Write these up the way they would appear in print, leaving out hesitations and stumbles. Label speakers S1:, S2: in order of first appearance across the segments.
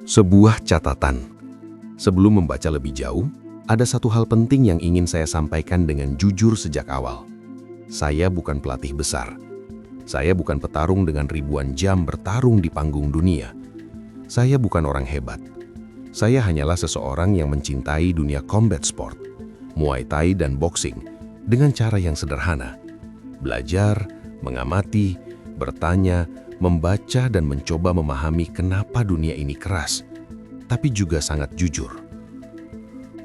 S1: Sebuah catatan. Sebelum membaca lebih jauh, ada satu hal penting yang ingin saya sampaikan dengan jujur sejak awal. Saya bukan pelatih besar. Saya bukan petarung dengan ribuan jam bertarung di panggung dunia. Saya bukan orang hebat. Saya hanyalah seseorang yang mencintai dunia combat sport, Muay Thai dan boxing, dengan cara yang sederhana. Belajar, mengamati, bertanya, membaca dan mencoba memahami kenapa dunia ini keras, tapi juga sangat jujur.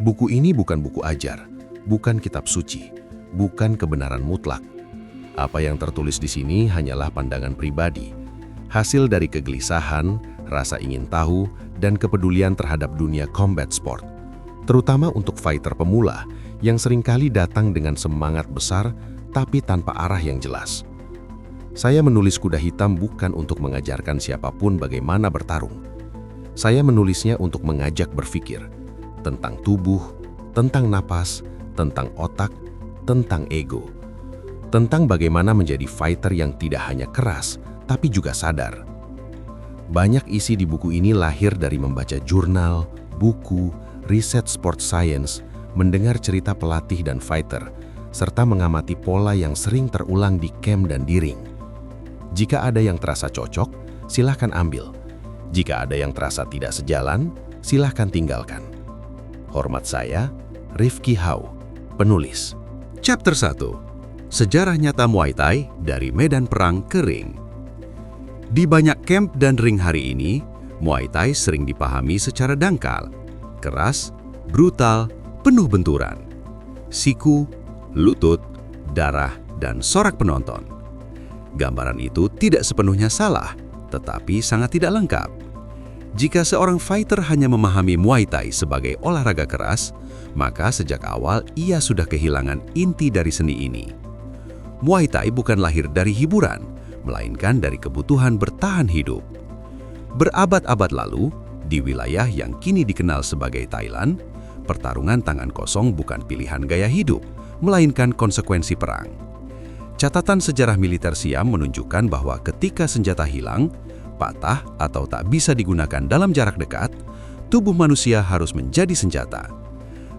S1: Buku ini bukan buku ajar, bukan kitab suci, bukan kebenaran mutlak. Apa yang tertulis di sini hanyalah pandangan pribadi, hasil dari kegelisahan, rasa ingin tahu, dan kepedulian terhadap dunia combat sport, terutama untuk fighter pemula yang seringkali datang dengan semangat besar tapi tanpa arah yang jelas. Saya menulis Kuda Hitam bukan untuk mengajarkan siapapun bagaimana bertarung. Saya menulisnya untuk mengajak berpikir tentang tubuh, tentang napas, tentang otak, tentang ego, tentang bagaimana menjadi fighter yang tidak hanya keras, tapi juga sadar. Banyak isi di buku ini lahir dari membaca jurnal, buku, riset sport science, mendengar cerita pelatih dan fighter, serta mengamati pola yang sering terulang di camp dan di ring. Jika ada yang terasa cocok, silahkan ambil. Jika ada yang terasa tidak sejalan, silahkan tinggalkan. Hormat saya, Rifki Hau, penulis.
S2: Chapter 1. Sejarah nyata Muay Thai dari medan perang ke ring. Di banyak camp dan ring hari ini, Muay Thai sering dipahami secara dangkal, keras, brutal, penuh benturan. Siku, lutut, darah, dan sorak penonton. Gambaran itu tidak sepenuhnya salah, tetapi sangat tidak lengkap. Jika seorang fighter hanya memahami Muay Thai sebagai olahraga keras, maka sejak awal ia sudah kehilangan inti dari seni ini. Muay Thai bukan lahir dari hiburan, melainkan dari kebutuhan bertahan hidup. Berabad-abad lalu, di wilayah yang kini dikenal sebagai Thailand, pertarungan tangan kosong bukan pilihan gaya hidup, melainkan konsekuensi perang. Catatan sejarah militer Siam menunjukkan bahwa ketika senjata hilang, patah atau tak bisa digunakan dalam jarak dekat, tubuh manusia harus menjadi senjata.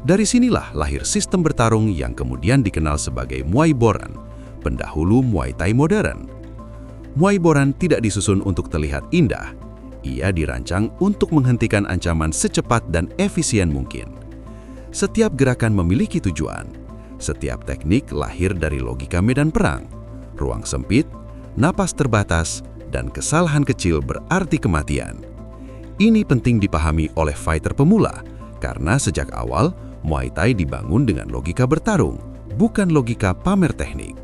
S2: Dari sinilah lahir sistem bertarung yang kemudian dikenal sebagai Muay Boran, pendahulu Muay Thai modern. Muay Boran tidak disusun untuk terlihat indah. Ia dirancang untuk menghentikan ancaman secepat dan efisien mungkin. Setiap gerakan memiliki tujuan. Setiap teknik lahir dari logika medan perang. Ruang sempit, napas terbatas, dan kesalahan kecil berarti kematian. Ini penting dipahami oleh fighter pemula, karena sejak awal Muay Thai dibangun dengan logika bertarung, bukan logika pamer teknik.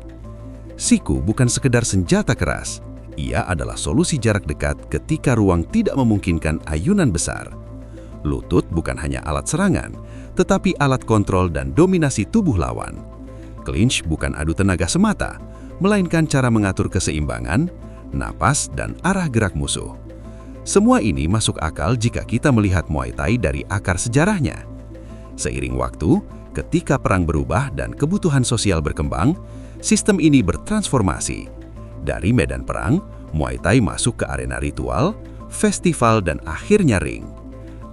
S2: Siku bukan sekedar senjata keras, ia adalah solusi jarak dekat ketika ruang tidak memungkinkan ayunan besar. Lutut bukan hanya alat serangan, tetapi alat kontrol dan dominasi tubuh lawan. Clinch bukan adu tenaga semata, melainkan cara mengatur keseimbangan, napas, dan arah gerak musuh. Semua ini masuk akal jika kita melihat Muay Thai dari akar sejarahnya. Seiring waktu, ketika perang berubah dan kebutuhan sosial berkembang, sistem ini bertransformasi. Dari medan perang, Muay Thai masuk ke arena ritual, festival, dan akhirnya ring.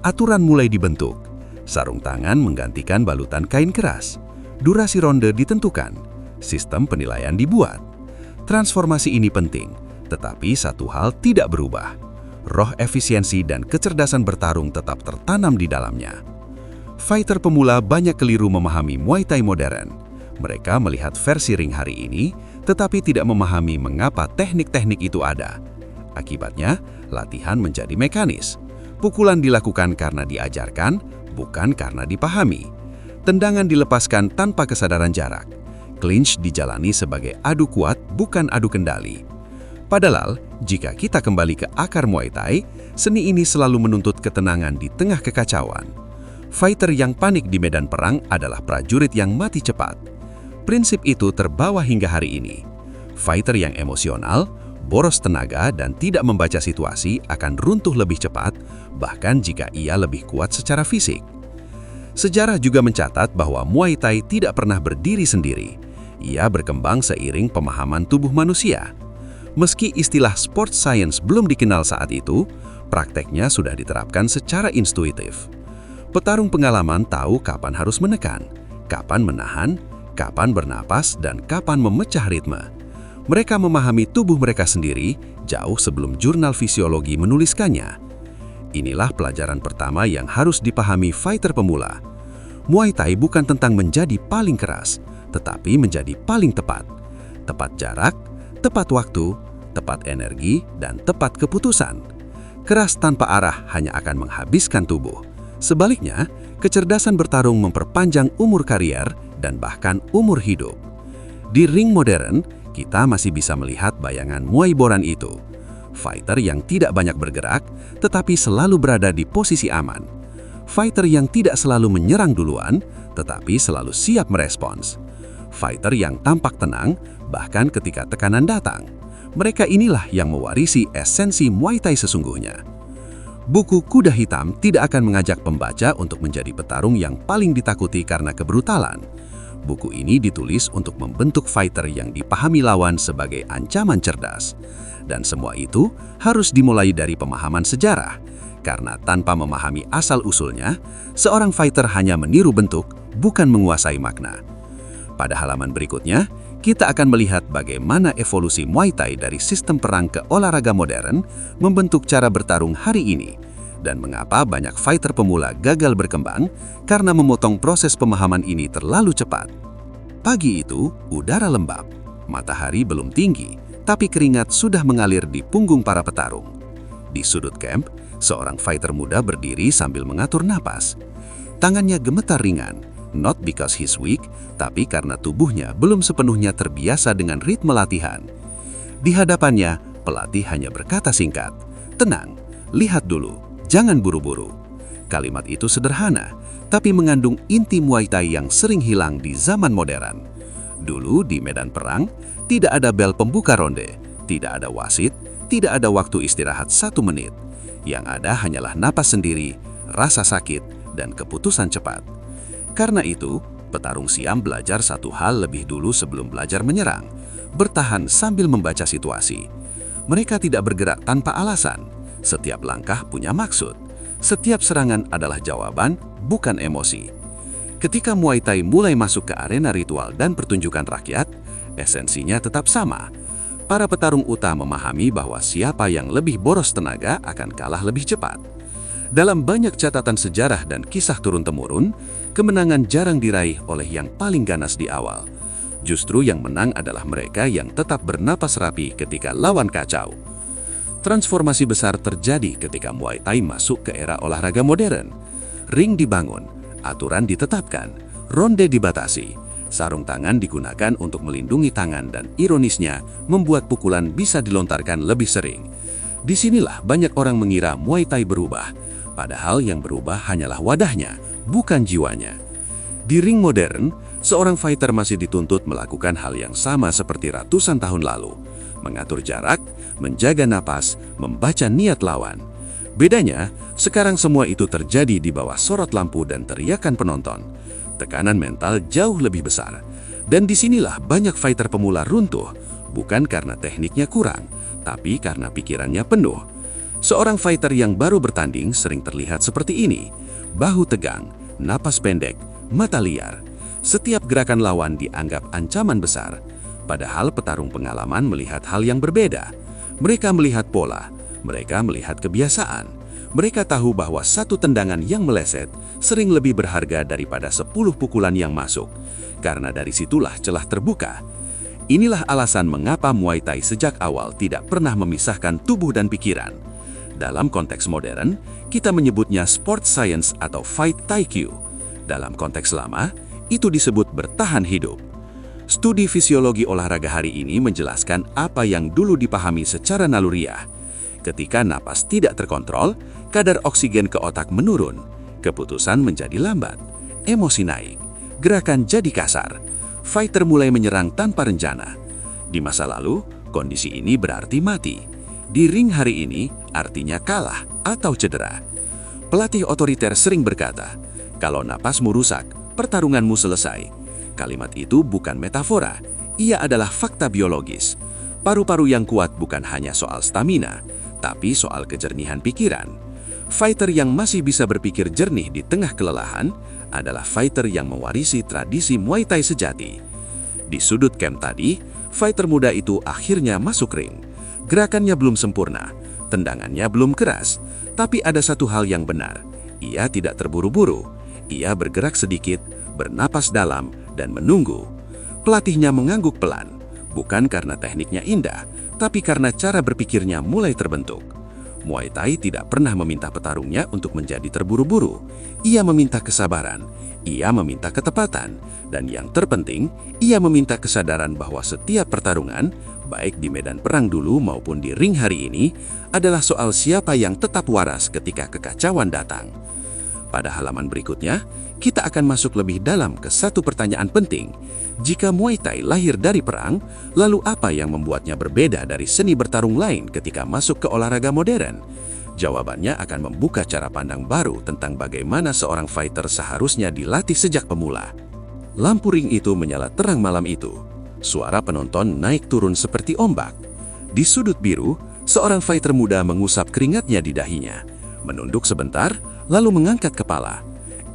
S2: Aturan mulai dibentuk. Sarung tangan menggantikan balutan kain keras. Durasi ronde ditentukan. Sistem penilaian dibuat. Transformasi ini penting, tetapi satu hal tidak berubah. Roh efisiensi dan kecerdasan bertarung tetap tertanam di dalamnya. Fighter pemula banyak keliru memahami Muay Thai modern. Mereka melihat versi ring hari ini, tetapi tidak memahami mengapa teknik-teknik itu ada. Akibatnya, latihan menjadi mekanis. Pukulan dilakukan karena diajarkan, bukan karena dipahami. Tendangan dilepaskan tanpa kesadaran jarak. Clinch dijalani sebagai adu kuat, bukan adu kendali. Padahal, jika kita kembali ke akar Muay Thai, seni ini selalu menuntut ketenangan di tengah kekacauan. Fighter yang panik di medan perang adalah prajurit yang mati cepat. Prinsip itu terbawa hingga hari ini. Fighter yang emosional boros tenaga dan tidak membaca situasi akan runtuh lebih cepat, bahkan jika ia lebih kuat secara fisik. Sejarah juga mencatat bahwa Muay Thai tidak pernah berdiri sendiri. Ia berkembang seiring pemahaman tubuh manusia. Meski istilah sport science belum dikenal saat itu, prakteknya sudah diterapkan secara intuitif. Petarung pengalaman tahu kapan harus menekan, kapan menahan, kapan bernapas, dan kapan memecah ritme. Mereka memahami tubuh mereka sendiri jauh sebelum jurnal fisiologi menuliskannya. Inilah pelajaran pertama yang harus dipahami fighter pemula. Muay Thai bukan tentang menjadi paling keras, tetapi menjadi paling tepat. Tepat jarak, tepat waktu, tepat energi, dan tepat keputusan. Keras tanpa arah hanya akan menghabiskan tubuh. Sebaliknya, kecerdasan bertarung memperpanjang umur karier dan bahkan umur hidup. Di ring modern, kita masih bisa melihat bayangan Muay Boran itu. Fighter yang tidak banyak bergerak, tetapi selalu berada di posisi aman. Fighter yang tidak selalu menyerang duluan, tetapi selalu siap merespons. Fighter yang tampak tenang, bahkan ketika tekanan datang. Mereka inilah yang mewarisi esensi Muay Thai sesungguhnya. Buku Kuda Hitam tidak akan mengajak pembaca untuk menjadi petarung yang paling ditakuti karena kebrutalan. Buku ini ditulis untuk membentuk fighter yang dipahami lawan sebagai ancaman cerdas. Dan semua itu harus dimulai dari pemahaman sejarah. Karena tanpa memahami asal-usulnya, seorang fighter hanya meniru bentuk, bukan menguasai makna. Pada halaman berikutnya, kita akan melihat bagaimana evolusi Muay Thai dari sistem perang ke olahraga modern membentuk cara bertarung hari ini. Dan mengapa banyak fighter pemula gagal berkembang karena memotong proses pemahaman ini terlalu cepat. Pagi itu, udara lembab, matahari belum tinggi, tapi keringat sudah mengalir di punggung para petarung. Di sudut camp, seorang fighter muda berdiri sambil mengatur napas. Tangannya gemetar ringan, not because he's weak, tapi karena tubuhnya belum sepenuhnya terbiasa dengan ritme latihan. Di hadapannya, pelatih hanya berkata singkat, "Tenang, lihat dulu. Jangan buru-buru." Kalimat itu sederhana, tapi mengandung inti Muay Thai yang sering hilang di zaman modern. Dulu di medan perang, tidak ada bel pembuka ronde, tidak ada wasit, tidak ada waktu istirahat 1 menit. Yang ada hanyalah napas sendiri, rasa sakit, dan keputusan cepat. Karena itu, petarung Siam belajar satu hal lebih dulu sebelum belajar menyerang, bertahan sambil membaca situasi. Mereka tidak bergerak tanpa alasan. Setiap langkah punya maksud. Setiap serangan adalah jawaban, bukan emosi. Ketika Muay Thai mulai masuk ke arena ritual dan pertunjukan rakyat, esensinya tetap sama. Para petarung utama memahami bahwa siapa yang lebih boros tenaga akan kalah lebih cepat. Dalam banyak catatan sejarah dan kisah turun-temurun, kemenangan jarang diraih oleh yang paling ganas di awal. Justru yang menang adalah mereka yang tetap bernapas rapi ketika lawan kacau. Transformasi besar terjadi ketika Muay Thai masuk ke era olahraga modern. Ring dibangun, aturan ditetapkan, ronde dibatasi, sarung tangan digunakan untuk melindungi tangan dan ironisnya membuat pukulan bisa dilontarkan lebih sering. Disinilah banyak orang mengira Muay Thai berubah, padahal yang berubah hanyalah wadahnya, bukan jiwanya. Di ring modern, seorang fighter masih dituntut melakukan hal yang sama seperti ratusan tahun lalu. Mengatur jarak, menjaga napas, membaca niat lawan. Bedanya, sekarang semua itu terjadi di bawah sorot lampu dan teriakan penonton. Tekanan mental jauh lebih besar. Dan disinilah banyak fighter pemula runtuh, bukan karena tekniknya kurang, tapi karena pikirannya penuh. Seorang fighter yang baru bertanding sering terlihat seperti ini. Bahu tegang, napas pendek, mata liar. Setiap gerakan lawan dianggap ancaman besar. Padahal petarung pengalaman melihat hal yang berbeda. Mereka melihat pola, mereka melihat kebiasaan. Mereka tahu bahwa satu tendangan yang meleset sering lebih berharga daripada 10 pukulan yang masuk. Karena dari situlah celah terbuka. Inilah alasan mengapa Muay Thai sejak awal tidak pernah memisahkan tubuh dan pikiran. Dalam konteks modern, kita menyebutnya sport science atau fight taekwondo. Dalam konteks lama, itu disebut bertahan hidup. Studi fisiologi olahraga hari ini menjelaskan apa yang dulu dipahami secara naluriah. Ketika napas tidak terkontrol, kadar oksigen ke otak menurun, keputusan menjadi lambat, emosi naik, gerakan jadi kasar, fighter mulai menyerang tanpa rencana. Di masa lalu, Kondisi ini berarti mati. Di ring hari ini artinya kalah atau cedera. Pelatih otoriter sering berkata, "Kalau napasmu rusak, pertarunganmu selesai." Kalimat itu bukan metafora, ia adalah fakta biologis. Paru-paru yang kuat bukan hanya soal stamina, tapi soal kejernihan pikiran. Fighter yang masih bisa berpikir jernih di tengah kelelahan adalah fighter yang mewarisi tradisi Muay Thai sejati. Di sudut camp tadi, fighter muda itu akhirnya masuk ring. Gerakannya belum sempurna, tendangannya belum keras, tapi ada satu hal yang benar. Ia tidak terburu-buru. Ia bergerak sedikit, bernapas dalam, dan menunggu. Pelatihnya mengangguk pelan, bukan karena tekniknya indah, tapi karena cara berpikirnya mulai terbentuk. Muay Thai tidak pernah meminta petarungnya untuk menjadi terburu-buru. Ia meminta kesabaran, ia meminta ketepatan, dan yang terpenting, ia meminta kesadaran bahwa setiap pertarungan, baik di medan perang dulu maupun di ring hari ini, adalah soal siapa yang tetap waras ketika kekacauan datang. Pada halaman berikutnya, kita akan masuk lebih dalam ke satu pertanyaan penting. Jika Muay Thai lahir dari perang, lalu apa yang membuatnya berbeda dari seni bertarung lain ketika masuk ke olahraga modern? Jawabannya akan membuka cara pandang baru tentang bagaimana seorang fighter seharusnya dilatih sejak pemula. Lampu ring itu menyala terang malam itu. Suara penonton naik turun seperti ombak. Di sudut biru, seorang fighter muda mengusap keringatnya di dahinya, menunduk sebentar, lalu mengangkat kepala.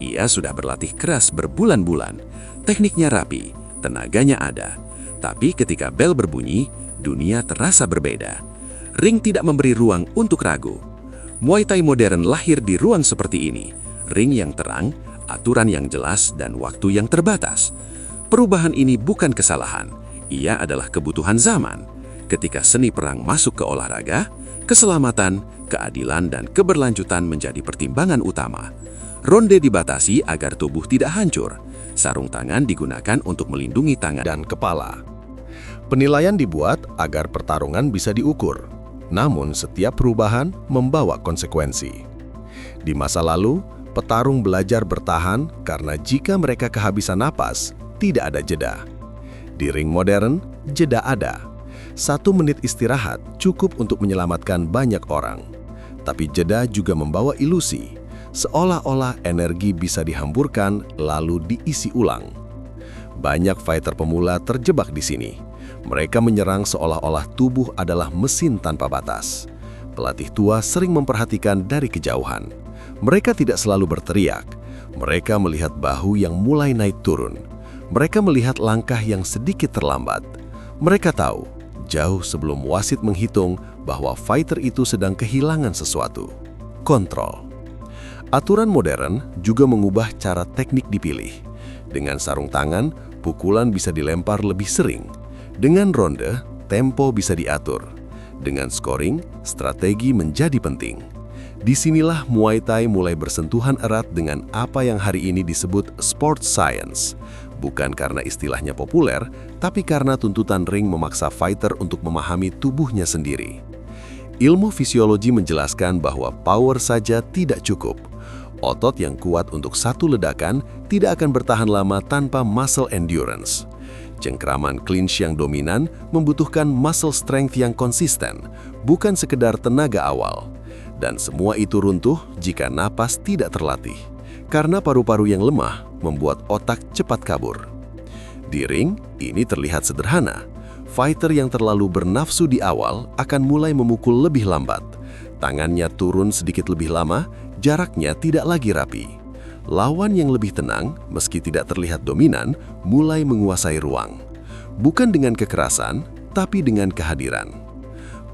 S2: Ia sudah berlatih keras berbulan-bulan. Tekniknya rapi, tenaganya ada. Tapi ketika bel berbunyi, dunia terasa berbeda. Ring tidak memberi ruang untuk ragu. Muay Thai modern lahir di ruang seperti ini. Ring yang terang, aturan yang jelas, dan waktu yang terbatas. Perubahan ini bukan kesalahan. Ia adalah kebutuhan zaman. Ketika seni perang masuk ke olahraga, keselamatan, keadilan, dan keberlanjutan menjadi pertimbangan utama. Ronde dibatasi agar tubuh tidak hancur. Sarung tangan digunakan untuk melindungi tangan
S1: dan kepala. Penilaian dibuat agar pertarungan bisa diukur. Namun setiap perubahan membawa konsekuensi. Di masa lalu, petarung belajar bertahan karena jika mereka kehabisan napas, tidak ada jeda. Di ring modern, jeda ada. 1 menit istirahat cukup untuk menyelamatkan banyak orang. Tapi jeda juga membawa ilusi, seolah-olah energi bisa dihamburkan lalu diisi ulang. Banyak fighter pemula terjebak di sini. Mereka menyerang seolah-olah tubuh adalah mesin tanpa batas. Pelatih tua sering memperhatikan dari kejauhan. Mereka tidak selalu berteriak. Mereka melihat bahu yang mulai naik turun. Mereka melihat langkah yang sedikit terlambat. Mereka tahu, jauh sebelum wasit menghitung, bahwa fighter itu sedang kehilangan sesuatu. Kontrol. Aturan modern juga mengubah cara teknik dipilih. Dengan sarung tangan, pukulan bisa dilempar lebih sering. Dengan ronde, tempo bisa diatur. Dengan scoring, strategi menjadi penting. Disinilah Muay Thai mulai bersentuhan erat dengan apa yang hari ini disebut sport science. Bukan karena istilahnya populer, tapi karena tuntutan ring memaksa fighter untuk memahami tubuhnya sendiri. Ilmu fisiologi menjelaskan bahwa power saja tidak cukup. Otot yang kuat untuk satu ledakan tidak akan bertahan lama tanpa muscle endurance. Cengkraman clinch yang dominan membutuhkan muscle strength yang konsisten, bukan sekedar tenaga awal. Dan semua itu runtuh jika napas tidak terlatih, karena paru-paru yang lemah membuat otak cepat kabur. Di ring, ini terlihat sederhana. Fighter yang terlalu bernafsu di awal akan mulai memukul lebih lambat. Tangannya turun sedikit lebih lama, jaraknya tidak lagi rapi. Lawan yang lebih tenang, meski tidak terlihat dominan, mulai menguasai ruang. Bukan dengan kekerasan, tapi dengan kehadiran.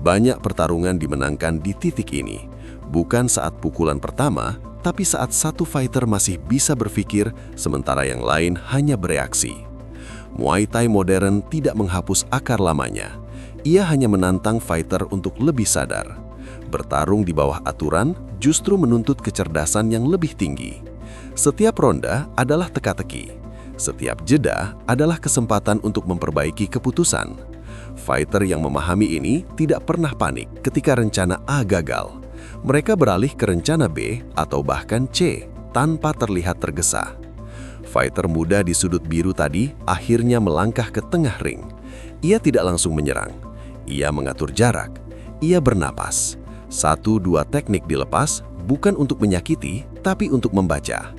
S1: Banyak pertarungan dimenangkan di titik ini. Bukan saat pukulan pertama, tapi saat satu fighter masih bisa berpikir, sementara yang lain hanya bereaksi. Muay Thai modern tidak menghapus akar lamanya. Ia hanya menantang fighter untuk lebih sadar. Bertarung di bawah aturan justru menuntut kecerdasan yang lebih tinggi. Setiap ronda adalah teka-teki. Setiap jeda adalah kesempatan untuk memperbaiki keputusan. Fighter yang memahami ini tidak pernah panik ketika rencana A gagal. Mereka beralih ke rencana B atau bahkan C tanpa terlihat tergesa. Fighter muda di sudut biru tadi akhirnya melangkah ke tengah ring. Ia tidak langsung menyerang. Ia mengatur jarak, ia bernapas. 1-2 teknik dilepas bukan untuk menyakiti, tapi untuk membaca.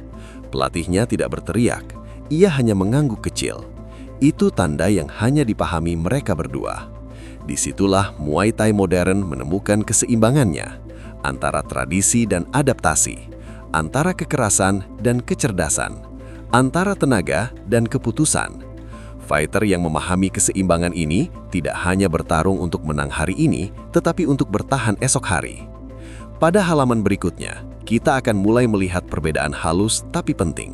S1: Pelatihnya tidak berteriak, ia hanya mengangguk kecil. Itu tanda yang hanya dipahami mereka berdua. Disitulah Muay Thai modern menemukan keseimbangannya antara tradisi dan adaptasi, antara kekerasan dan kecerdasan, antara tenaga dan keputusan. Fighter yang memahami keseimbangan ini tidak hanya bertarung untuk menang hari ini, tetapi untuk bertahan esok hari. Pada halaman berikutnya, kita akan mulai melihat perbedaan halus tapi penting.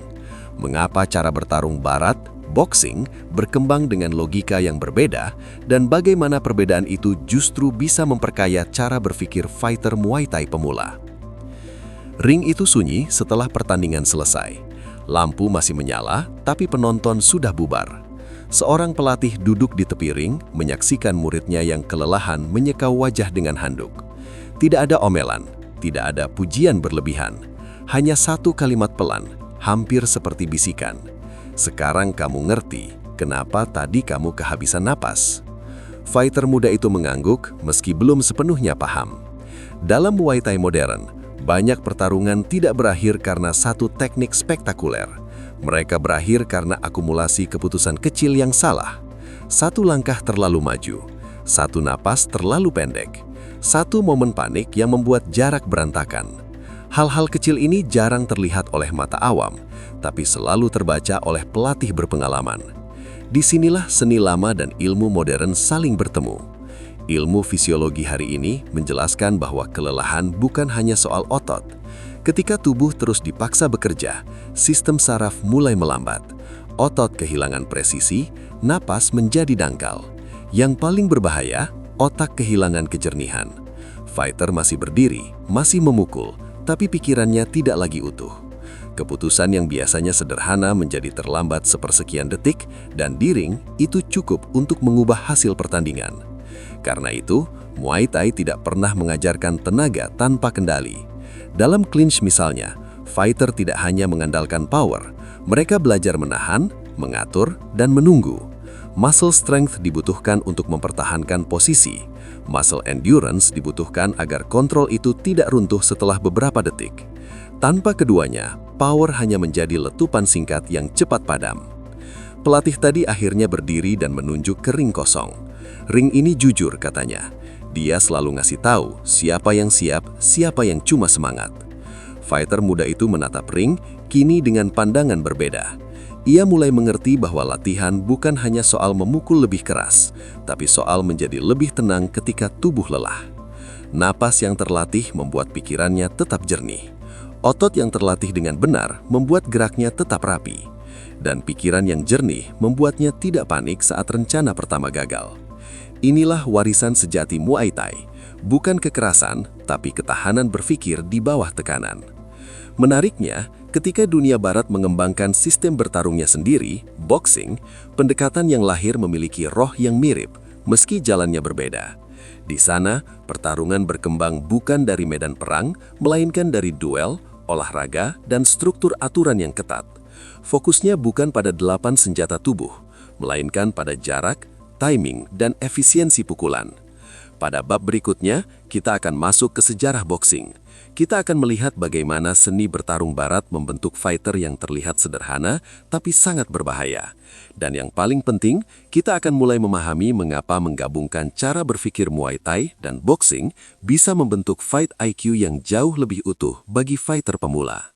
S1: Mengapa cara bertarung barat, boxing, berkembang dengan logika yang berbeda, dan bagaimana perbedaan itu justru bisa memperkaya cara berpikir fighter Muay Thai pemula. Ring itu sunyi setelah pertandingan selesai. Lampu masih menyala, tapi penonton sudah bubar. Seorang pelatih duduk di tepi ring, menyaksikan muridnya yang kelelahan menyekau wajah dengan handuk. Tidak ada omelan, tidak ada pujian berlebihan. Hanya satu kalimat pelan, hampir seperti bisikan. Sekarang kamu ngerti kenapa tadi kamu kehabisan napas. Fighter muda itu mengangguk meski belum sepenuhnya paham. Dalam Muay Thai modern, banyak pertarungan tidak berakhir karena satu teknik spektakuler. Mereka berakhir karena akumulasi keputusan kecil yang salah. Satu langkah terlalu maju, satu napas terlalu pendek, satu momen panik yang membuat jarak berantakan. Hal-hal kecil ini jarang terlihat oleh mata awam, tapi selalu terbaca oleh pelatih berpengalaman. Disinilah seni lama dan ilmu modern saling bertemu. Ilmu fisiologi hari ini menjelaskan bahwa kelelahan bukan hanya soal otot. Ketika tubuh terus dipaksa bekerja, sistem saraf mulai melambat. Otot kehilangan presisi, napas menjadi dangkal. Yang paling berbahaya, otak kehilangan kejernihan. Fighter masih berdiri, masih memukul, tapi pikirannya tidak lagi utuh. Keputusan yang biasanya sederhana menjadi terlambat sepersekian detik, dan di ring itu cukup untuk mengubah hasil pertandingan. Karena itu, Muay Thai tidak pernah mengajarkan tenaga tanpa kendali. Dalam clinch misalnya, fighter tidak hanya mengandalkan power, mereka belajar menahan, mengatur, dan menunggu. Muscle strength dibutuhkan untuk mempertahankan posisi. Muscle endurance dibutuhkan agar kontrol itu tidak runtuh setelah beberapa detik. Tanpa keduanya, power hanya menjadi letupan singkat yang cepat padam. Pelatih tadi akhirnya berdiri dan menunjuk ke ring kosong. Ring ini jujur, katanya. Dia selalu ngasih tahu siapa yang siap, siapa yang cuma semangat. Fighter muda itu menatap ring, kini dengan pandangan berbeda. Ia mulai mengerti bahwa latihan bukan hanya soal memukul lebih keras, tapi soal menjadi lebih tenang ketika tubuh lelah. Napas yang terlatih membuat pikirannya tetap jernih. Otot yang terlatih dengan benar membuat geraknya tetap rapi. Dan pikiran yang jernih membuatnya tidak panik saat rencana pertama gagal. Inilah warisan sejati Muay Thai, bukan kekerasan, tapi ketahanan berpikir di bawah tekanan. Menariknya, ketika dunia barat mengembangkan sistem bertarungnya sendiri, boxing, pendekatan yang lahir memiliki roh yang mirip, meski jalannya berbeda. Di sana, pertarungan berkembang bukan dari medan perang, melainkan dari duel, olahraga, dan struktur aturan yang ketat. Fokusnya bukan pada 8 senjata tubuh, melainkan pada jarak, timing, dan efisiensi pukulan. Pada bab berikutnya, kita akan masuk ke sejarah boxing. Kita akan melihat bagaimana seni bertarung barat membentuk fighter yang terlihat sederhana, tapi sangat berbahaya. Dan yang paling penting, kita akan mulai memahami mengapa menggabungkan cara berpikir Muay Thai dan boxing bisa membentuk fight IQ yang jauh lebih utuh bagi fighter pemula.